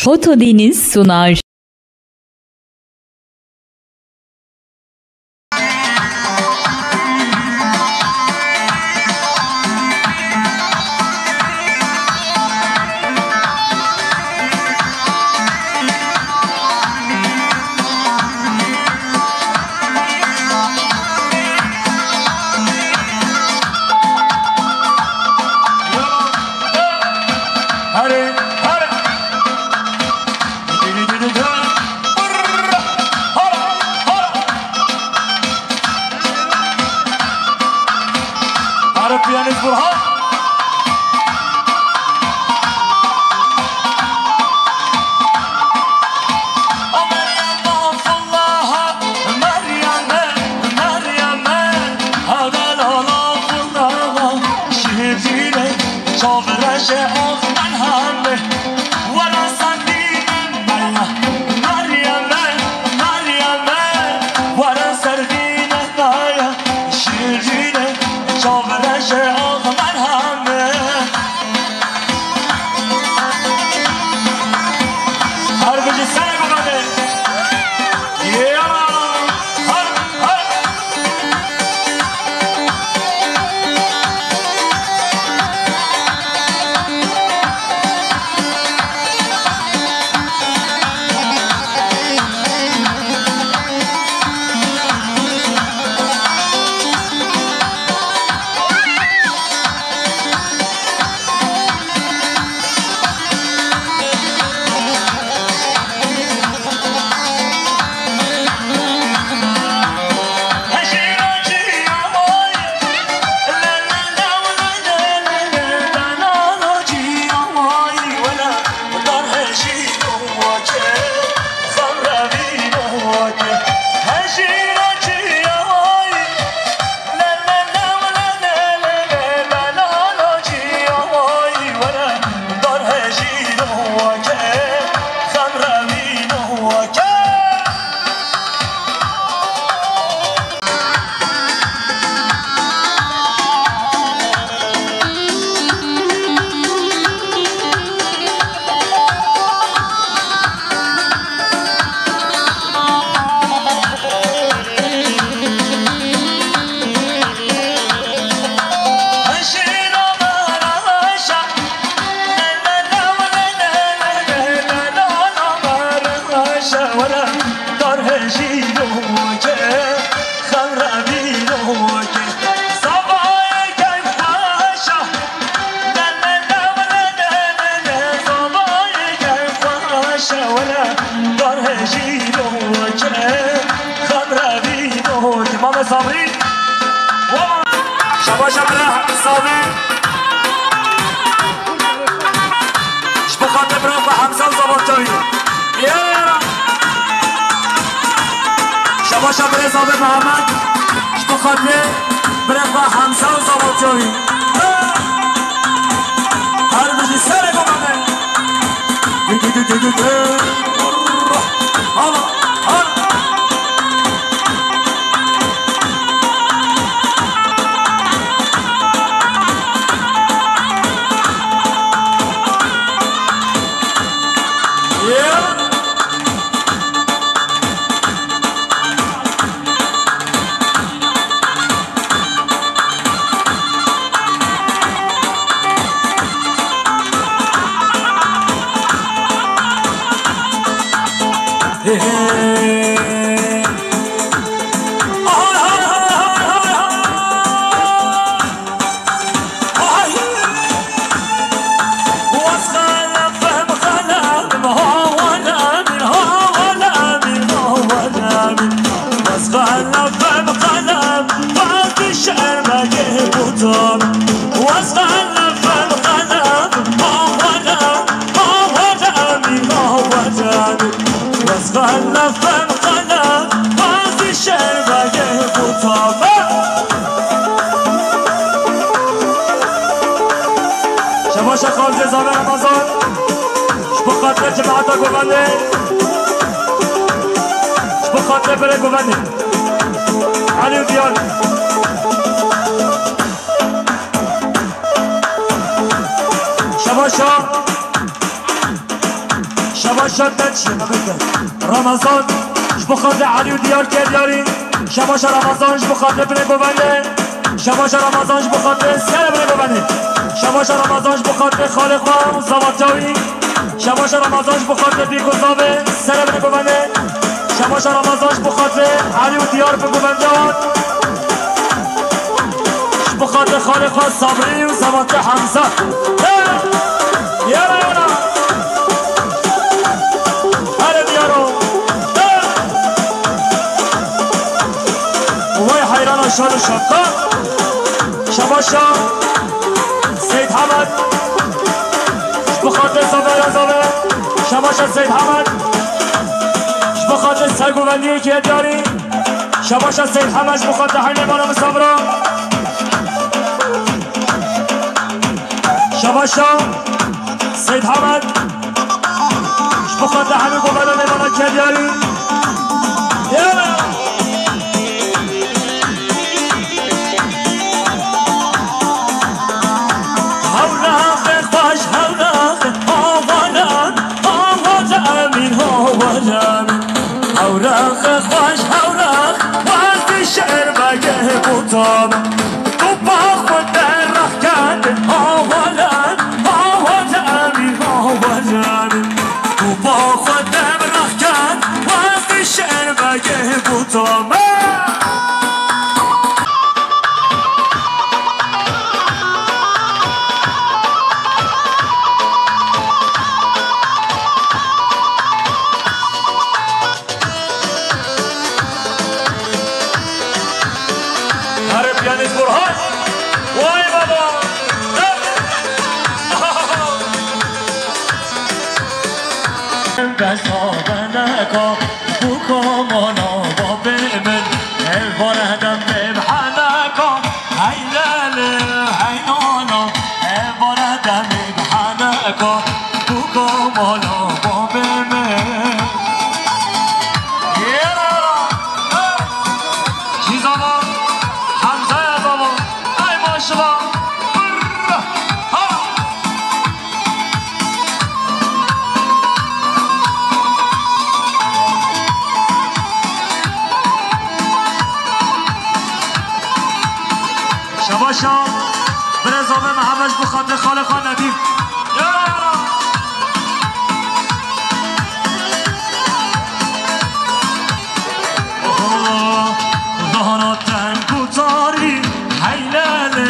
Foto Deniz sunar. شبا شد چیه نمیده رمضان بخاطر علی و دیار کردیاری شباش رمضانش بخاطر بینه ببنده شباش رمضانش بخاطر سر بینه ببنده شباش رمضانش بخاطر خالق و زواتاوی شباش رمضانش بخاطر بیگذابه سر بینه ببنده شباش رمضانش بخاطر علی و دیار ببنده بخاطر خالق و صبری و زوات حمزه یارا یارا هره دیارو وای حیران شاد و شبکا شباشا سید حمد بخاطر زبر زبر شباشا سید حمد بخاطر سرگوندی که داری شباشا سید حمد بخاطر حیله بانم صبرا شباشا سید حمد بخاطر همین گوبران ایمانا که داری هورخ خوش هورخ وقتی شعر بگه بودم تو با خود در رخ کرد آوالن آوال امیر آوالن تو با خود در رخ کرد وقتی شعر بگه بودم بسابنکا بکامانا با بمن الواردم ببحنکا هیلال هینانا الواردم ببحنکا بکامانا با بمن چیزا با حمزه بابا ای ماشبا شباشا برزامه محمد بخاطر خالقان ندیم دهانا تنگو تاری حیلله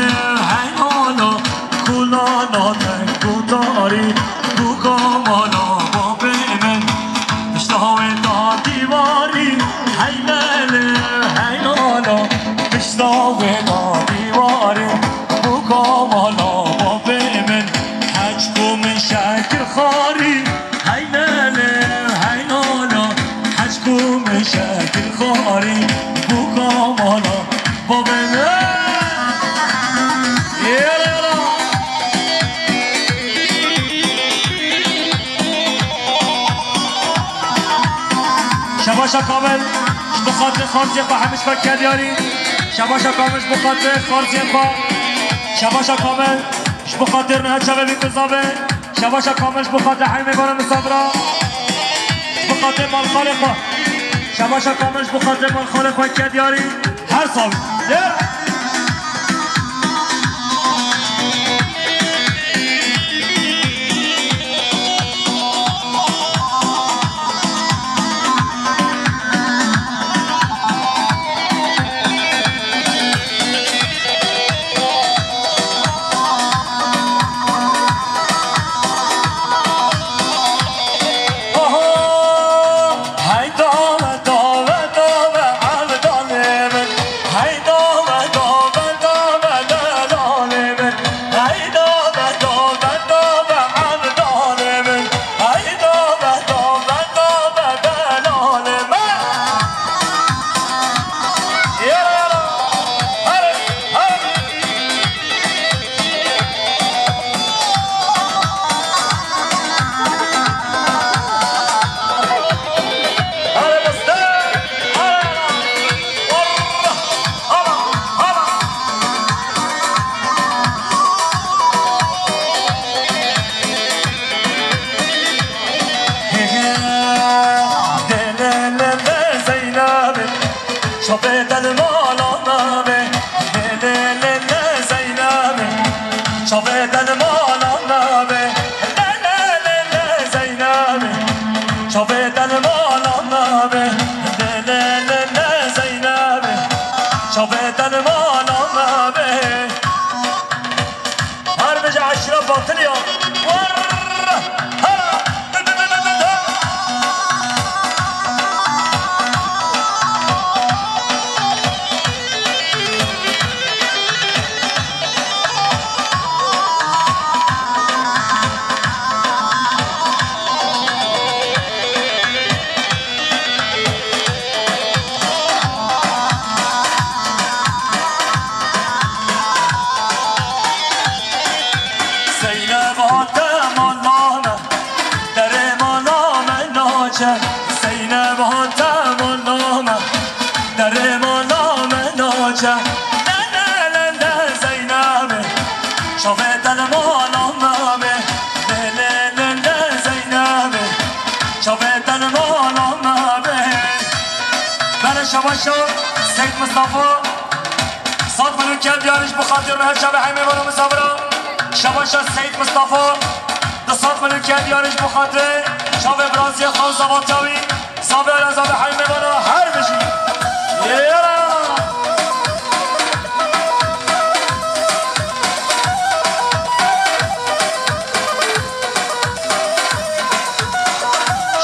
حیلالا کلانا تنگو تاری بگامانا با بمن اشتهای دا دیواری حیلله حیلالا اشتهای دا بکامالا با بمن حجکم شکر خاری حیلاله حیلالا حجکم شکر خاری بکامالا با بمن شباشا کامل بخاطر خارجی با همیش بک کردیاری شباشا کامل بخاطر خارجی با شباشا کامل بخاطر نه شبه بیگذابه شباشا کامل بخاطر حیمه بانم صبرا بخاطر مال خالق شباشا کامل بخاطر مال خالق و کدیاری هر سال ناچه زینب هاتم و نامه در ما نامه ناچه نه نه نه نه زینب شوه دل ما نامه نه نه نه نه زینب شوه دل ما نامه بله شباشو سید مصطفی صاد منو کرد یارش بخاطر به هر شب حیمه بانو مصابرا شباشو سید مصطفی صاد منو کرد یارش بخاطر شب ابرازی خان زباتاوی صابر از آب حیمه بانو هر بشی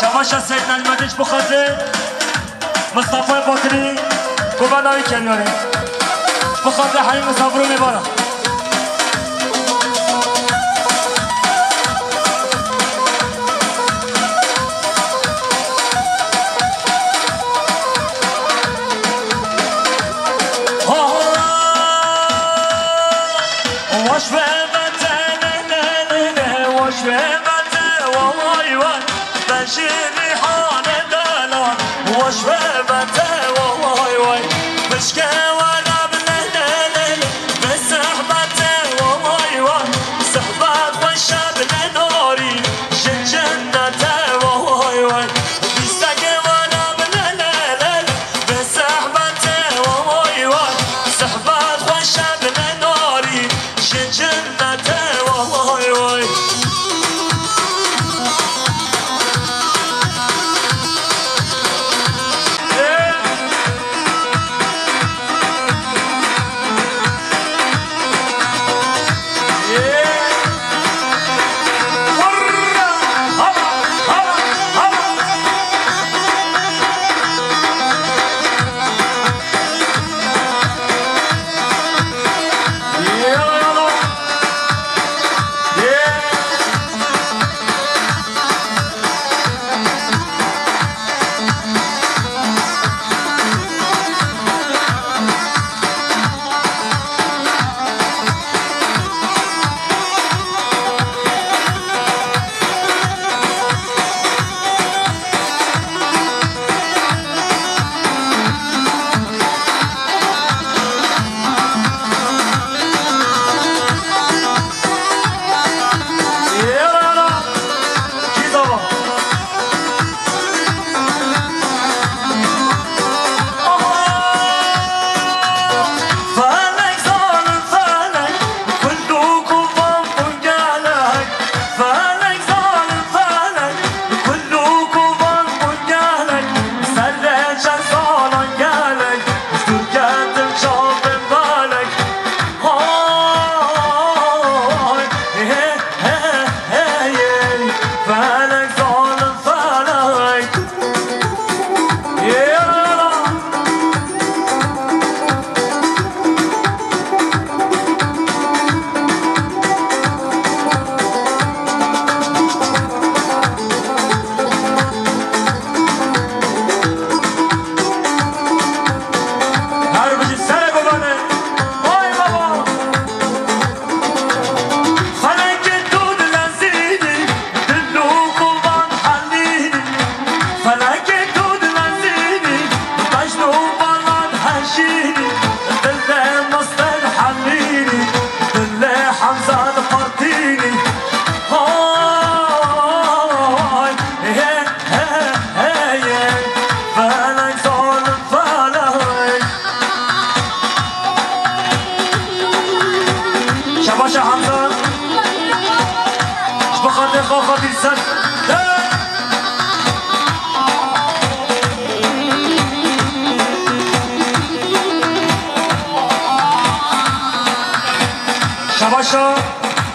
شباشو سید نجمدش بخاطر مصطفی باکری گوبنایی کرد یارش بخاطر حیمه صبرو میبارم واش به بته نه واش به بته وای وای بشیری حانه دلان واش به بته وای وای بشکه ولا بنه به صحبته وای وای صحبت و شب ناری جنته وای وای بیستگه ولا بنه به صحبته وای وای صحبت و شب ناری جنته وای وای شباش حمزه بخاطر خاطر سر شباشا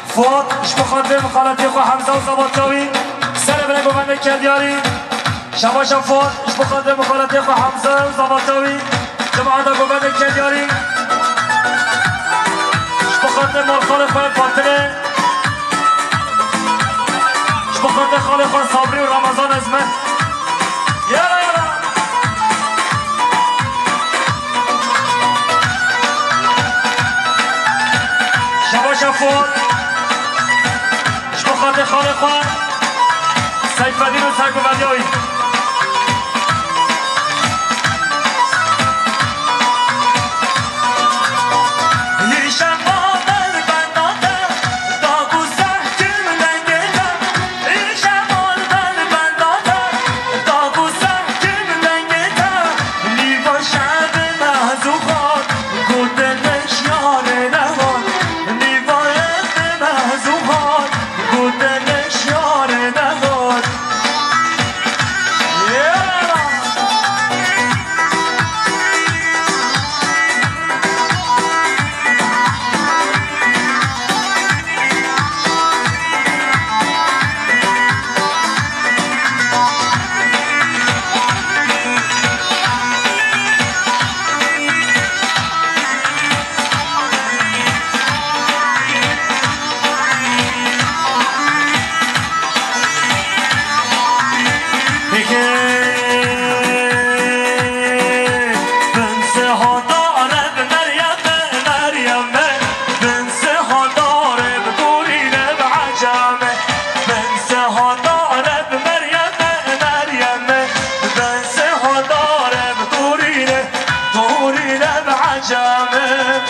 فوت بخاطر مخالطی خو حمزه و زباتاوی سر بله گوونده کردیاری شباشا فوت بخاطر مخالطی خو حمزه و زباتاوی جماعت گوونده کردیاری بخاطر مالخال خواهد باطله بخاطر خال خواهد صابری و رمضان ازمه یالا یالا شباشا فوت بخاطر خال خواهد سید فدین و سرگو بدیایی سهاداره به مریم مریم من سهاداره به دورینه دورینه به عجمه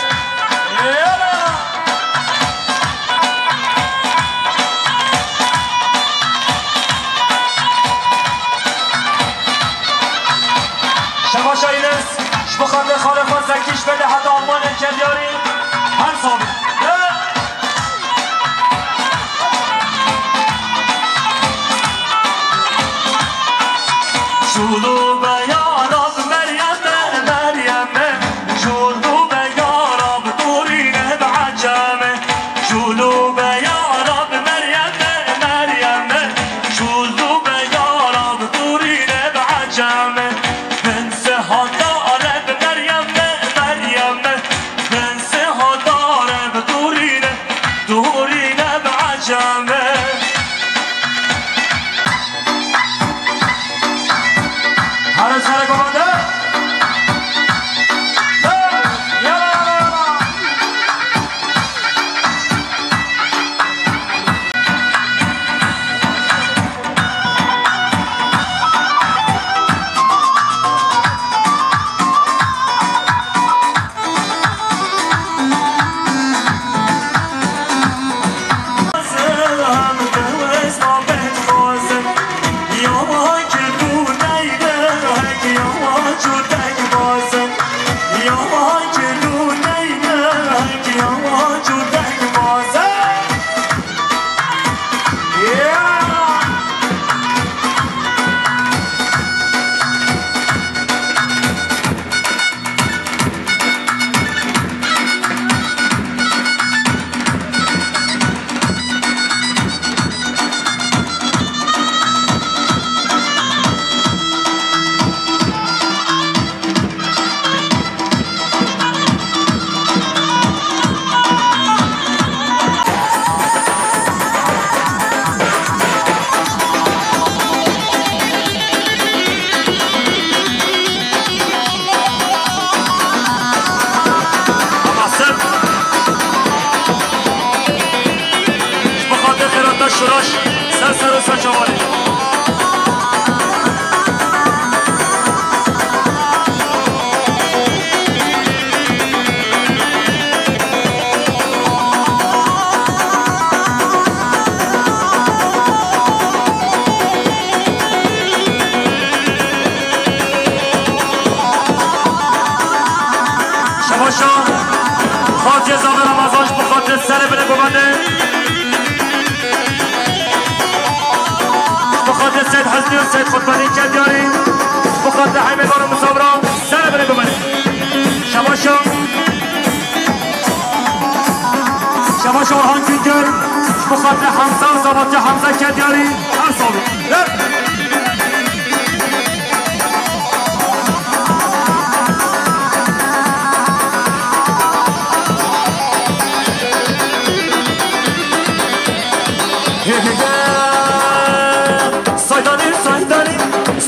شما شایرس بخواد خالق زکیش بده حتی آلمان کلیاری هر ثابت شلو به یاراب مریم مریم شلو به یاراب دورینه به عجمه شلو به یاراب مریم مریم شلو به یاراب دورینه به عجمه من سهاداره به مریم مریم من سهاداره به دورینه دورینه به عجمه هر سر گمانده شراش سر و سچوانه شباشا خاطی زاغ رمضانش بخاطر سر بله ببنده بخاطر سید حزنی و سید خطبانی کلیاری بخاطر حیمگان و مصابران سر بله ببنده شباشا شباشا ورهان کینگر بخاطر حمزه و زباطی حمزه کلیاری هر ثابت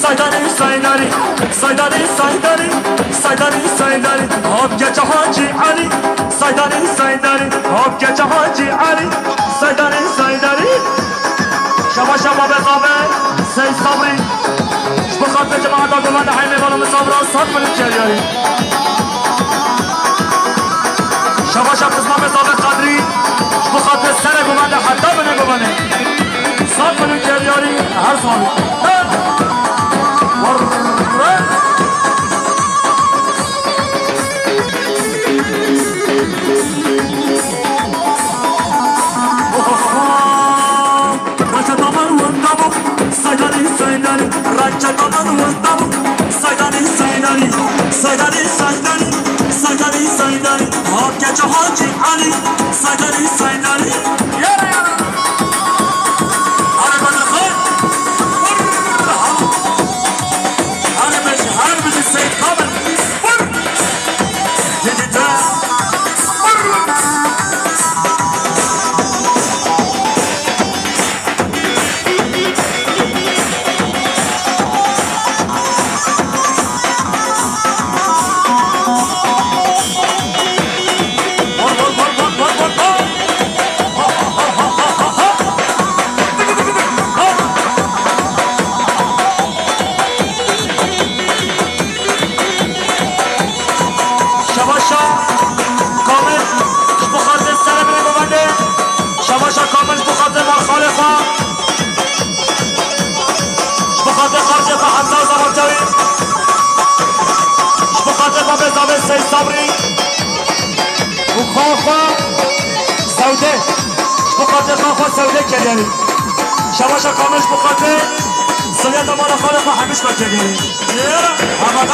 Saydari, saydari, saydari, saydari, saydari, saydari, hop geçe Hacı Ali. Saydari, saydari, hop geçe Hacı Ali. Saydari, saydari, şaba şaba bezabe, sey sabri. Bu kadar cemaat adamı da hayme bana misafra satmanı çeliyor. şaba şaba kızma bezabe kadri. Bu kadar sene gumanda hatta bana gumane. Satmanı çeliyor her sabri. Saydari, saydari, saydari, saydari, hop geçe Hacı Ali. Saydari, saydari, yara yara. Arabada koy. Her bizi Seyit Kabir. Gidite. بخاطر باب زاویه سید صبری و خاخا سوده بخاطر خاخا سوده کردیم شباش کامش بخاطر سویت مال خالق و همیش بکردیم همه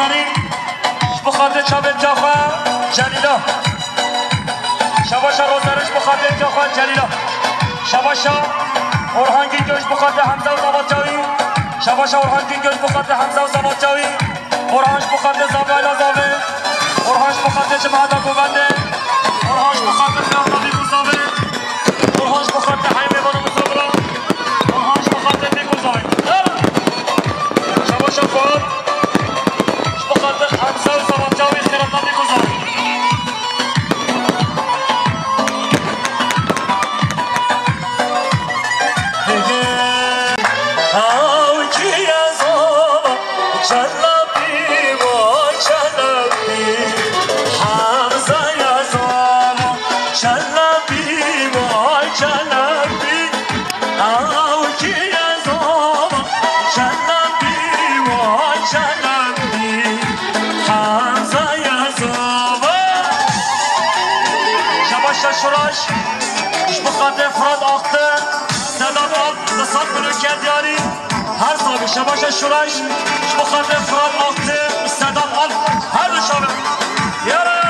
نارین بخاطر چابت جعفر جلیلا شباشا روزنش بخاطر جعفر جلیلا شباشا اورهان گینگوش بخاطر حمزه و زبادجاوی شباشا اورهان گینگوش بخاطر حمزه و زبادجاوی اورهانش بخاطر زاویه لازاوه اورهانش بخاطر جماعت گوونده اورهانش بخاطر فیاضی گوزاوه اورهانش بخاطر حیمه بانو مصابرا اورهانش بخاطر بیگوزاوه شباشا فوق بخاطر حمزه و زبادجاوی خیراتان بیگوزاوه شراش اش بخاطر فراد آخته صدا باد دستات منو کردیاری هر صابی شباش شراش اش بخاطر فراد آخته صدا باد هر دو شابه یارا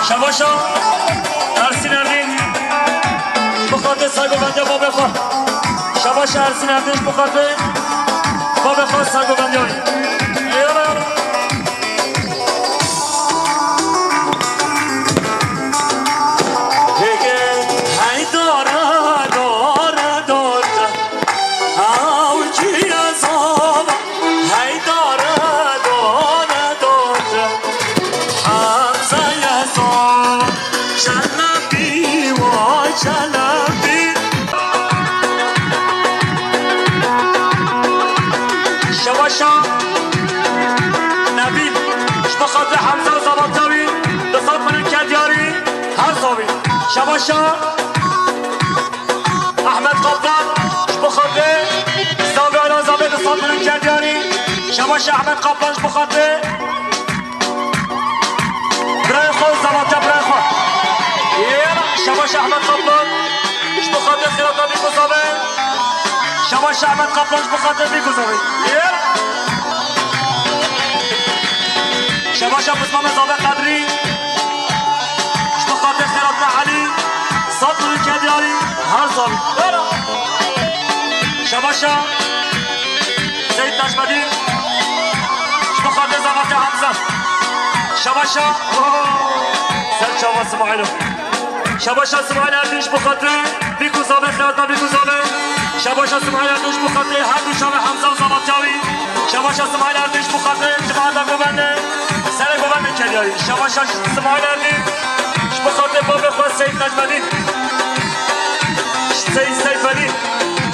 شباشا ارسی نردین بخاطر سایگو بنده بابه خواه شباشا ارسی نردینش بخاطر بابا خواست سرگو بندیاری ایالا ایالا دیگه هی داره او کی از آب هی داره حمزه از آب جنبی و جنبی شباشا نبیل بخاطر حمزه و زبادجاوی دستات منو کردیاری هر صابی شباشا احمد قبان بخاطر زاویه علا زاویه دستات منو کردیاری شباشا احمد قبان بخاطر برای خود زبادجا برای خود شباشا احمد قبان بخاطر خیراتا بیگوزاوه شباشا احمد قبان بخاطر بیگوزاوه شباشا بسمام زابه قدری بخاطر خیرات علی صد روی کدیاری هر زاوی شباشا سید نجمدی بخاطر زبات حمزه شباشا سر چاوا سماعیلو شباشا سماعیل اردیش بخاطر بیکو زابه خیرات بیکو زابه شباشا سماعیل اردیش بخاطر هر دو شب حمزه و زبات جاوی شباشا سماعیل اردیش بخاطر جماعت گوونده سر گوونده کلیاری شباشا سماعیل اردیش بخاطر باب خود سید نجمدی سید سیفلی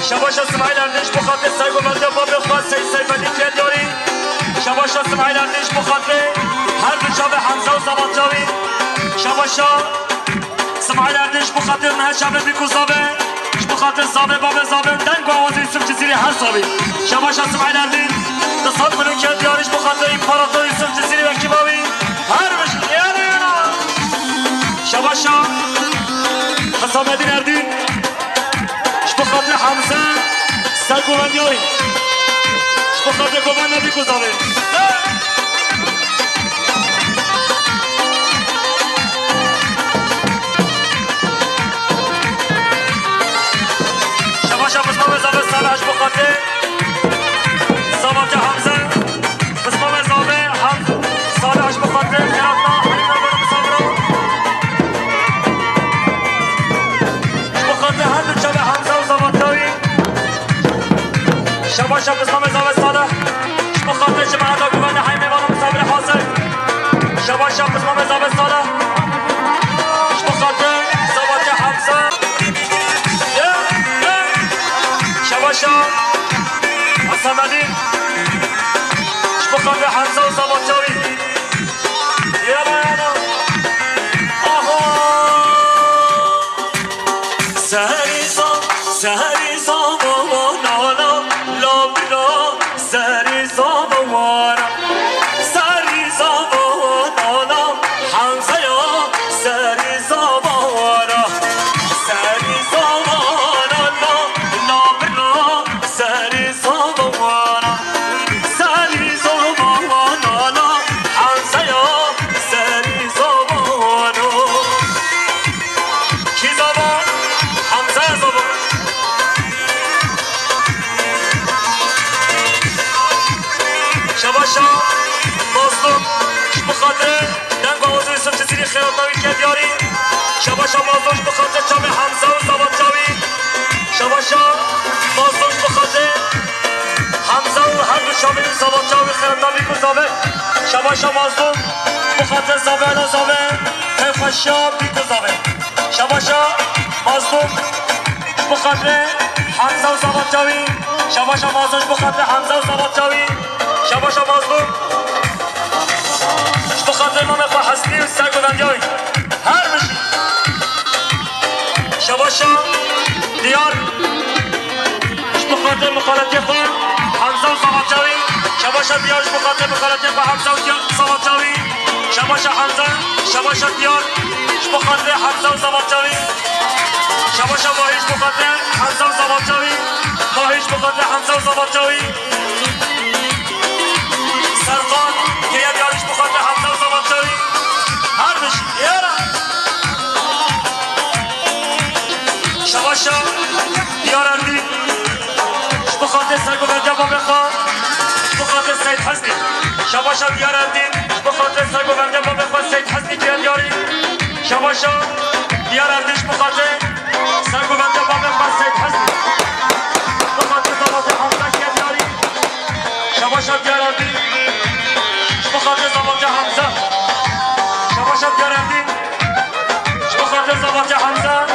شباشا سماعیل اردیش بخاطر سر گوونده باب خود سید سیفلی کلیاری شباشا سماعیل اردیش بخاطر هر دو شب حمزه و زبات جاوی شباشا سماعیل اردیش بخاطر نه شب بیکوزاوه بخاطر زابه باب زابه دنگ و آواز یوسف جزیری هر زابه شباشا سماعیل اردیش دستات منو کردیاریش بخاطر امپراتور یوسف جزیری و کبابی هر بشه یانا شباشا حسام الدین اردین بخاطر حمزه سر گووندیاری بخاطر گوونده بیگوزاوه شباشا بسمام زابه سالش بخاطر زبادجا حمزه بسمام زابه حمزه سالش بخاطر خیراتنا حلیمه بانو مصابرا بخاطر هر دو شب حمزه و زبادجاوی شباشا بسمام زابه ساله بخاطر جماعت گوونده حلیمه بانو مصابرا حاضر شباشا بسمام زابه ساله بخاطر زبادجا حمزه شباشا حسام الدین بخاطر حمزه و زبادجاوی یالا یالا آها سهری زام و نانا لابرا سهری زام و وانا سهری زام و نانا حمزه یا سهری زام و وانا شباشا مازوش بخاطر چاوی حمزه و زباد چاوی شباشا مازوش بخاطر حمزه و هر دو چاوی زباد چاوی خیرمدامی کو زابه شباشا مازوش بخاطر زابه انا زابه خیفشا بیکو زابه شباشا مازوش بخاطر حمزه و زباد چاوی شباشا مازوش بخاطر حمزه و زباد چاوی شباشا مازوش بخاطر ما مخوا حسنی و سگ و دنجاوی هر بشی شباشا دیار بخاطر مخالطی خوا حمزه و زبادچاوی شباشا دیارش بخاطر مخالطی خوا حمزه و زبادچاوی شباشا حمزه شباشا دیار بخاطر حمزه و زبادچاوی شباشا ماهیش بخاطر حمزه و زبادچاوی ماهیش بخاطر حمزه و زبادچاوی سرقان که یه دیارش بخاطر حمزه و زبادچاوی هر بشی یارا شباشا دیار اردی بخاطر سرگو برجا با بخوا بخاطر سید حسنی شباشا دیار اردی بخاطر سرگو برجا با بخوا سید حسنی که دیاری شباشا دیار اردیش بخاطر سرگو برجا با بخوا سید حسنی بخاطر زباد حمزه که دیاری شباشا دیار اردی بخاطر زباد حمزه شباشا دیار اردی بخاطر زباد حمزه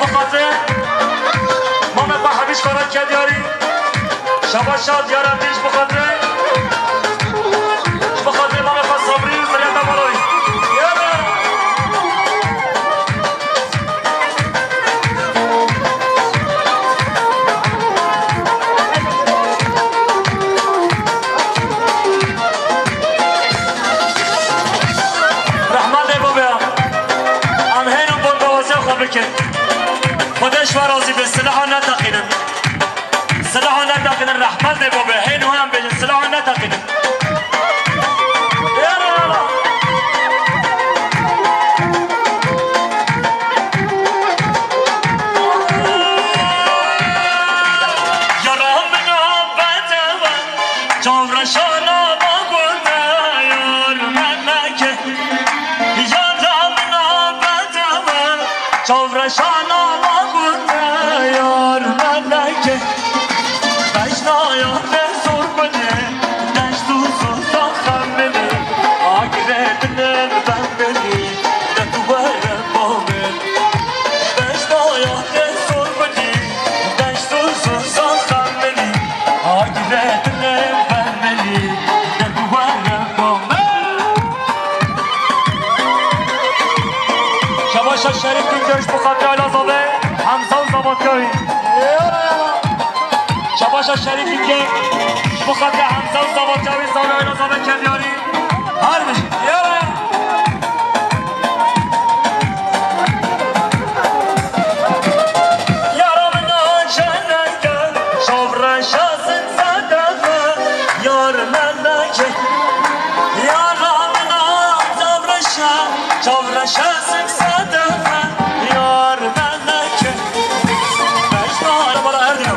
بخاطر ماما با حبیش کاران که دیاری شباشا دیار اردیش بخاطر ماما با صبری و زریعت باروی رحمت بابا ام هینم بود بوازه خواه بکن خودش و راضی به سلاح نتقینن سلاح نتقینن رحمت بابا هینو هم بجن سلاح نتقینن چوبرشانا ما گونه یار ملکه بشنا یا بزور بده دشت و سوزا خمله آگره دنم بندلی نتوبر بامل بشنا یا بزور بده دشت و سوزا خمله آگره دنم بندلی نتوبر بامل شباشا شریف کنجاش بخاطر علازابه حمزه و زبادچاوی شباشا شریف کنجاش بخاطر حمزه و زبادچاوی زابه علازابه کنیاری هر بشید یارا من جنگل شورشا زنزدفه یار ملکه یارا من زبرشا شورشا زنزدفه یار ملکه بشنا بالا اردینو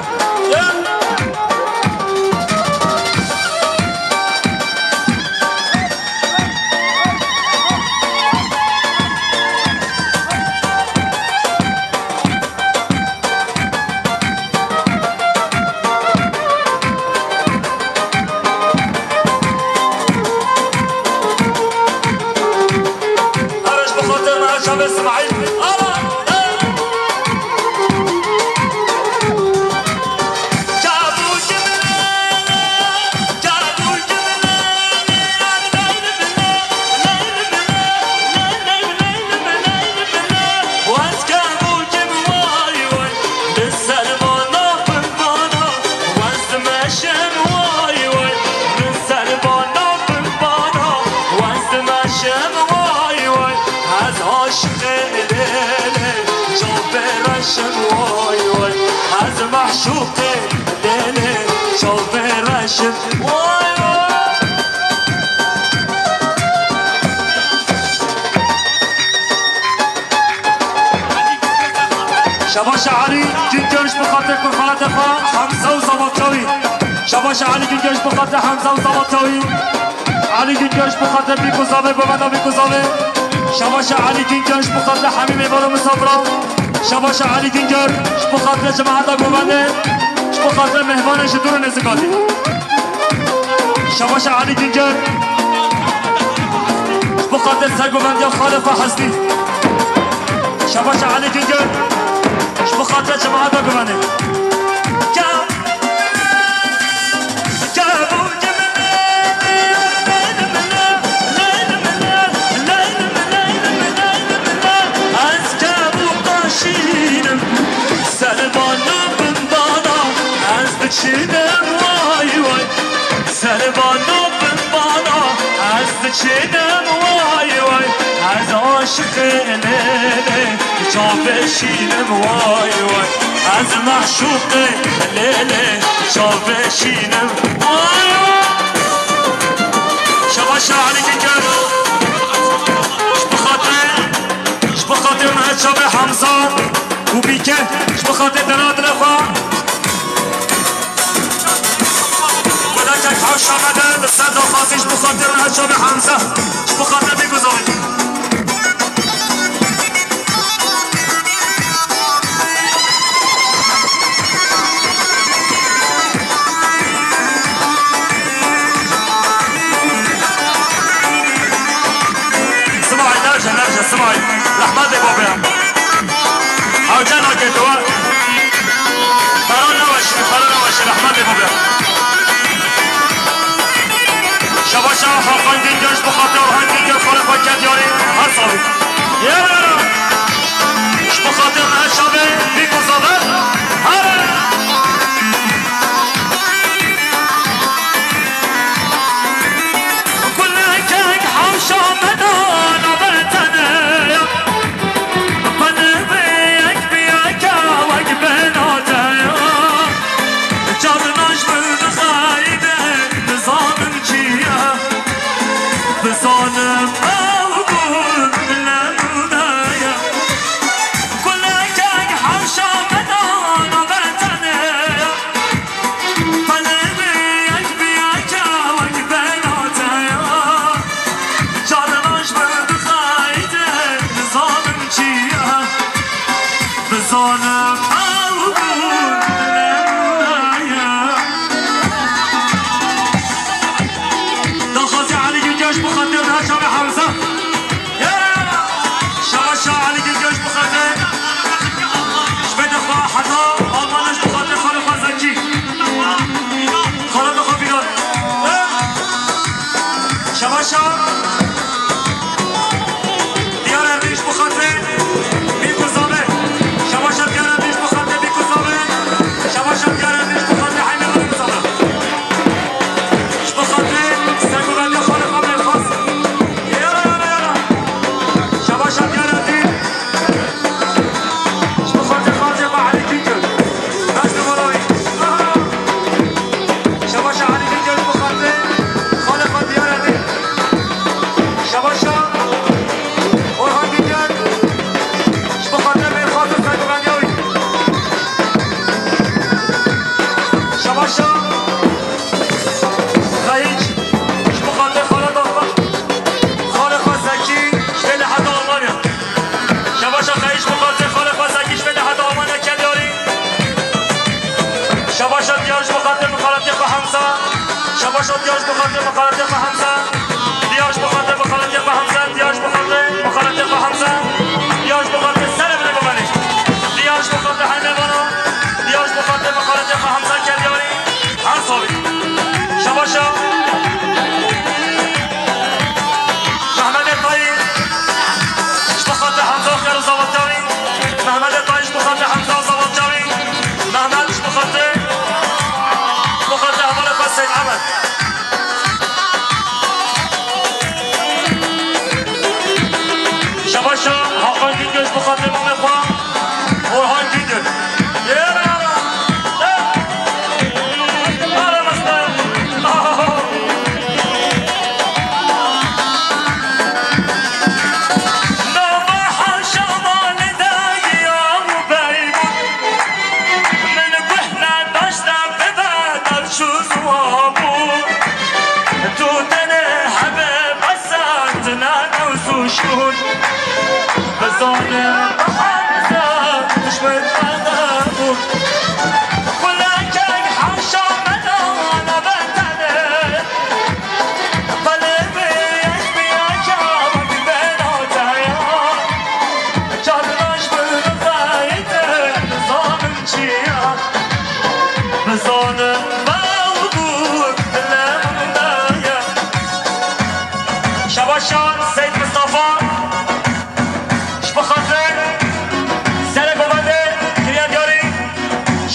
معشوق ليلي شوف رشم واي شباش علي جنجرش بخاطر كل خالته حمزه وزبادچاوي شباش علي جنجرش بخاطر حمزه وزبادچاوي علي جنجرش بخاطر بيكو زابه بمنا بيكو زابه شباش علی دینجر بخاطر حمیم بارو مسافران شباش علی دینجر بخاطر جماعت گوبنده بخاطر مهمانش دور نزگاتی شباش علی دینجر بخاطر سرگوبندی خالف حسنی شباش علی دینجر بخاطر جماعت گوبنده چینم وای وای سربانو بمانا از چینم وای وای از عاشق لیله جا بشینم وای وای از محشوق لیله جا بشینم وای وای شباش علی دیگر بخاطر محجاب حمزه و بیکه بخاطر دراد رفا حوش آمده به صد آخازیش بخاطر حجاب حمزه بخاطر میگذارید سمعي نرجع سمعي لحمد بابيهم حوجانا كدوا فران نوشي لحمد بابيهم شباشا حقان دینجاش بخاطر هر دیگر خالق و کدیاری هر صاحب بخاطر محشابه بیگذابه کل کنگ حوشا مدان آورتنه پنه بیک بیک وک بناته جانناش برد خایده نظامم چیه بزانم أقول للمنايا كل كاك حوشا مدانا بتنايا قلبي يكبيك وكبناتايا جانماش برد خايدة نظامم چيه بزانم أقول بخاطر حجاب حمزه شباشا علی گلگوش بخاطر شبید خواه حدا آلمانش بخاطر خالق زکی خالق خواه بیران شباشا دیار اردیش بخاطر بیکوزابه شباشا دیار اردیش بخاطر بیکوزابه شباشا دیار اردیش بخاطر حیمه باری بزابه بخاطر سرگوبندی خالق شباشا دیارش بخاطر مخالطه با حمزه شباشا دیارش بخاطر مخالطه با حمزه دیارش بخاطر مخالطه با حمزه دیارش بخاطر مخالطه با حمزه دیارش بخاطر سلم نگو بنی دیارش بخاطر حیمه بانو دیارش بخاطر مخالطه با حمزه کلیاری هر صابی شباشا محمد طایی بخاطر حمزه خیر و زواد جاوی محمد طایش بخاطر حمزه و زواد جاوی محمدش بخاطر سید عمل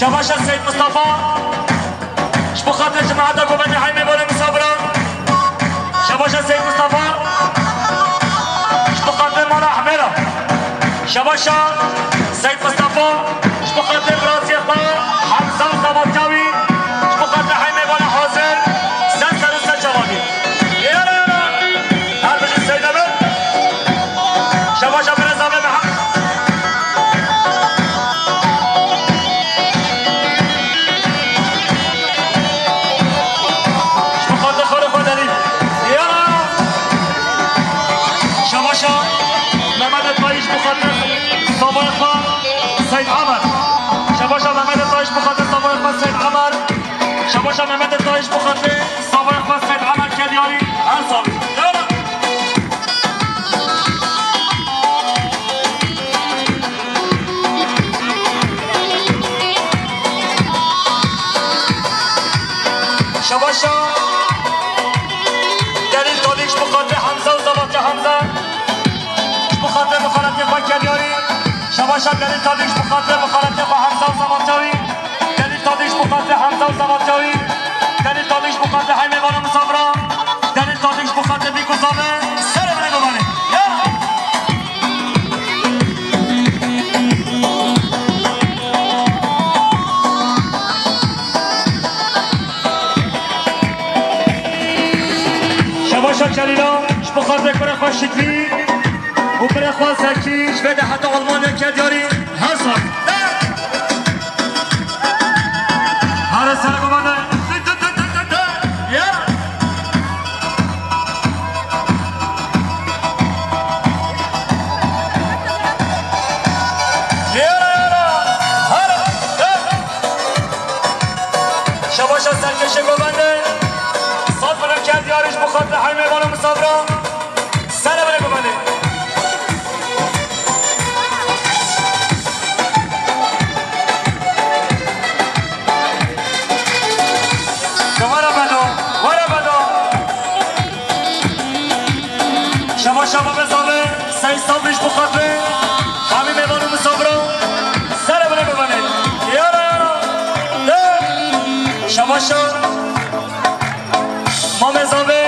شباش السيد مصطفى شبو خاطر جماعة قوباني حيمي بولي مصابرة شباش السيد مصطفى شبو خاطر مولا حميرة شباش السيد مصطفى شبو خاطر براسي اخوة حمزة وطبطاوي شبو خاطر حيمي بولي حاضر سنسر وسن جوابي يلا يلا هل بجي السيد أبن شباش برزامي محمد محمد الطايش بخاطر صباحا سيد عمر شباشا محمد الطايش بخاطر صباحا سيد عمر شباشا محمد الطايش بخاطر صباحا سيد عمر كدياري أنصابي يلا شباشا دليل طايش بخاطر حمزة وزبطة حمزة بخاطر مخالطة با كدياري شباشا دلیل تادیش بخاطر مخالطة با حمزة و زمانجاوی دلیل تادیش بخاطر حمزة و زمانجاوی دلیل تادیش بخاطر حیمه بانو مصابرا دلیل تادیش بخاطر بیکو زامه سر بنگو بانه شباشا جلیلا بخاطر کنه خوش شکلی و برای خواست هکیش بده حتی آلمانیا کدیاری هر سال هر سر گمانه شباشا سرکشه گمانه صاف برای کدیاریش بخاطر حیمه بانو مصابرا سر برای گمانه شبا بزامه سعی صابریش بخاطره همین میوانو مصابرو سر بره ببنه یارا شبا شد ما مزامه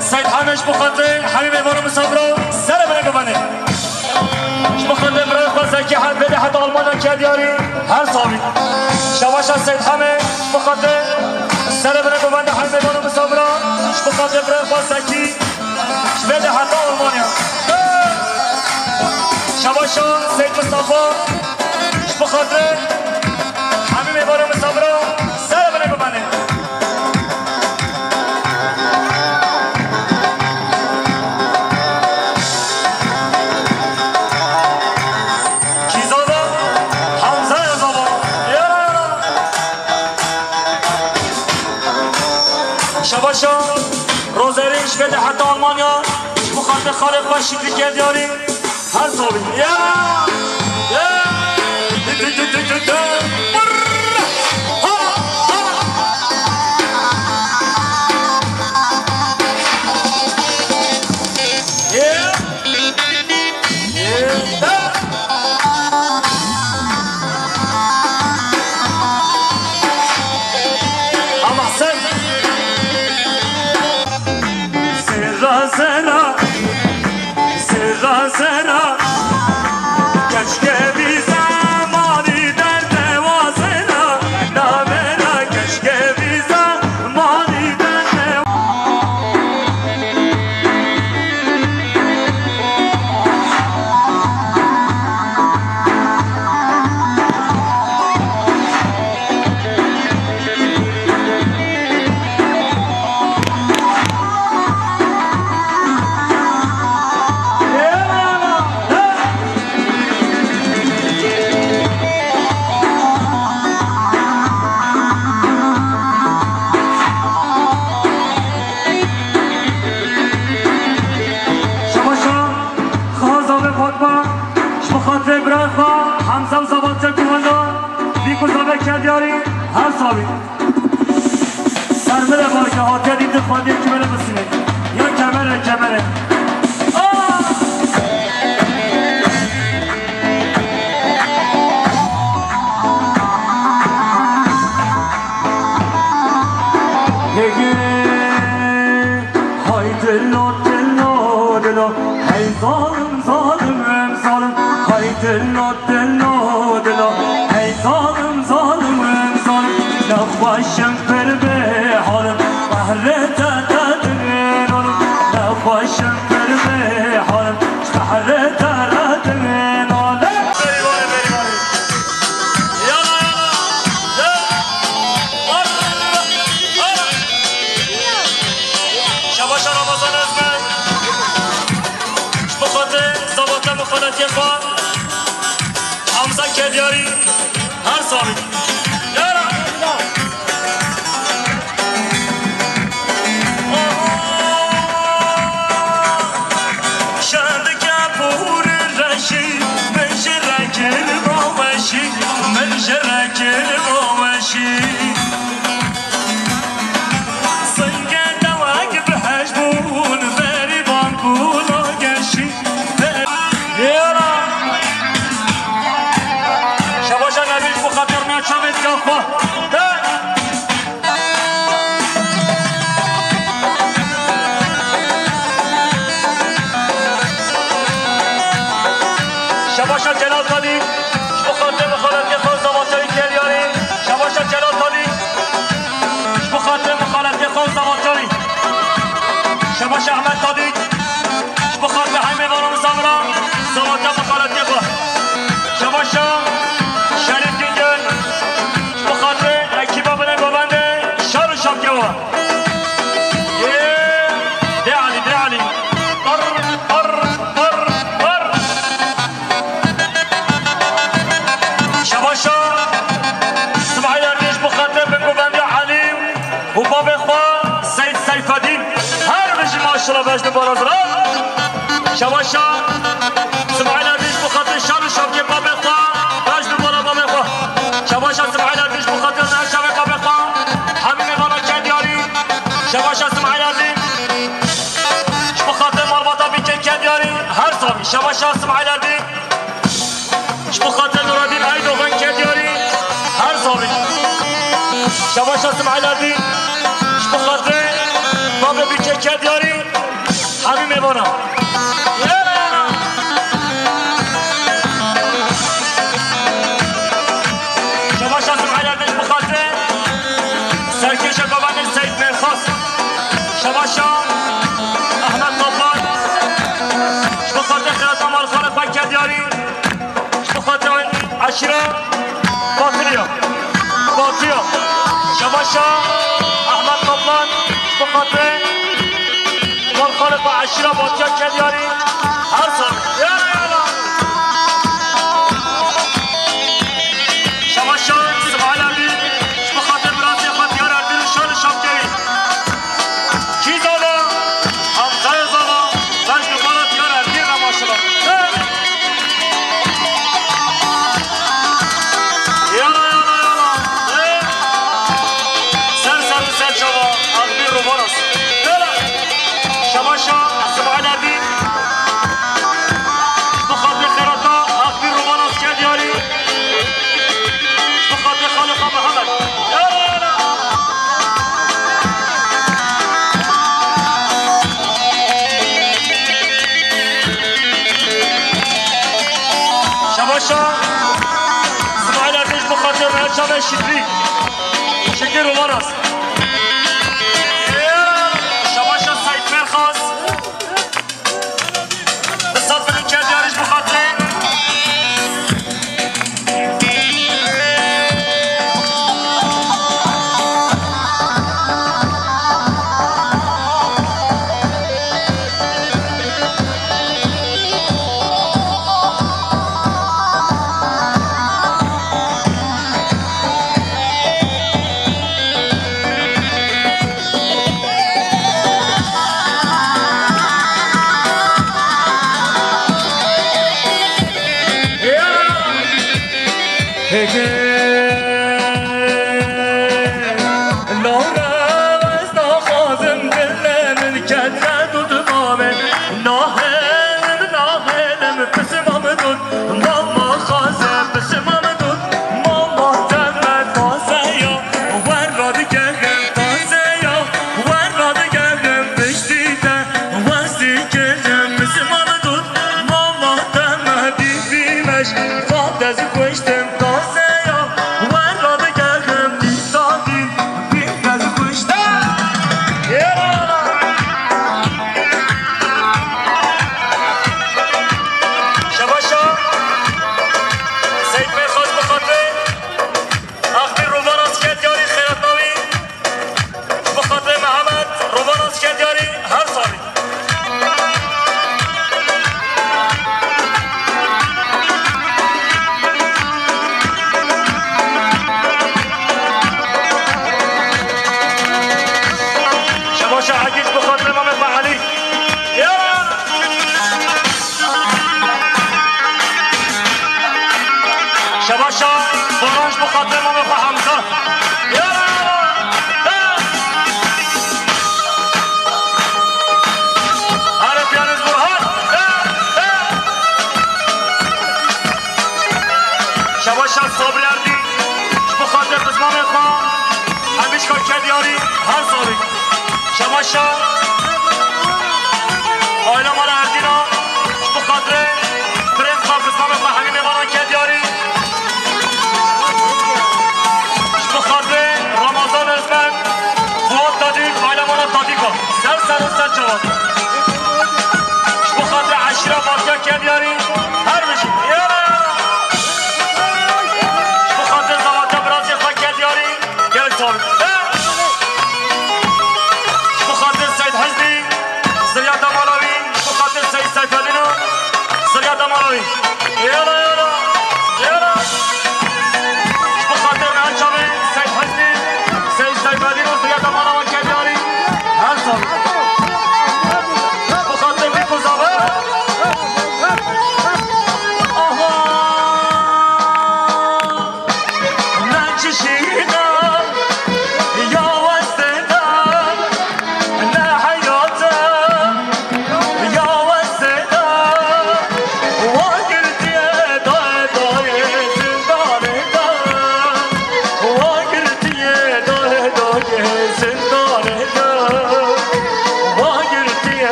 سعید همش بخاطره همین میوانو مصابرو سر بره ببنه بخاطره برای خواسته که هم بده حتی آلمان ها که دیاری هر صابی شبا شد سعید همه بخاطره سر بره ببنه همین میوانو مصابرو بخاطره برای خواسته که بده حتی آلمانیا شباشا سید مصطفى بخاطر همین میباره مصابرا سر بنه ببنه کی زادا؟ حمزه یا زادا؟ یارا شباشا روزریش بده حتی آلمانیا بخاطر خالق و شکلی کردیاری هر صابی سرا کشکه بی زمانی در دوازنا نامنا کشکه بی زمانی در حمزه و زبانچه کماندا بیکو زبه کدیاری هر صابی سرمه بارکه هاتیه دیده خواهدیه که بره بسینه یا کمره دلنا دلنا دلنا ای ظالم ظالم ظالم نخوشم پر به حالم قهر تدنالم نخوشم پر به حالم قهر تدنالم شباش رمضان ازمن بخاطر ضباط مخالطی خواه حمزه کدیاری هر سالی شرد کپور رشی من شرکل بامشی من شرکل بامشی سنگ دوک به حجبون بری بانکون آگشی شباشا نبیش بخاطر نچمت کافا شباشا جلال تادی بخاطر مخالطی خود زمانتایی کلیاری شباشا جلال تادی بخاطر مخالطی خود زمانتایی شباشا احمد تادی بخاطر همه بارم زمران زمانتا مخالطی خود شباشا شریف گنگل بخاطر اکیبا بنه گوبنده شار و شاب گوا ده علی ده علی شباشا اسماعیل اردیش بخاطر به گوبنده علیم و باب خواه سید سیف الدین هر بشی ماشالله بجد بارازران شباشا اسماعیل اردیش بخاطر شار و شاب که باب خواه بجد بارا باب خواه شباشا اسماعیل اردیش بخاطر نشاب باب خواه همین بالا کندیاری شباشا اسماعیل اردیش بخاطر مرباطا بیکن کندیاری هر سامی شباشا اسماعیل اردیش بخاطر نورالدین ای دوغن کندیاری هر سامی شباشا اسماعیل اردیش بخاطر باب بیکن کندیاری همین بالا شباشا اسماعیل اردیش بخاطر سرکش گوبنده سید مرخاص شباشا احمد طبان بخاطر خیرات مال خالد بک کندیاری بخاطر عشیره باطلیا شباشا احمد طبان بخاطر مال خالد با عشیره باطلیا کندیاری هر سال شباشا اسماعیل اردیش بخاطر برازی خاطیار اردیل شان شابگری کی زالا حمزه زالا بجد خاطیار اردیل ماشالله سر شما اغبیر رو باراست شباشا اسماعیل اردیش بخاطر خیراتا اغبیر رو باراست کندیاری بخاطر خالقا محمد شباشا اسماعیل اردیش بخاطر مرچم شکری شکری رو باراست شباشا سید مرخاص بسات بلین کردیارش بخاطر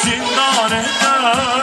زندان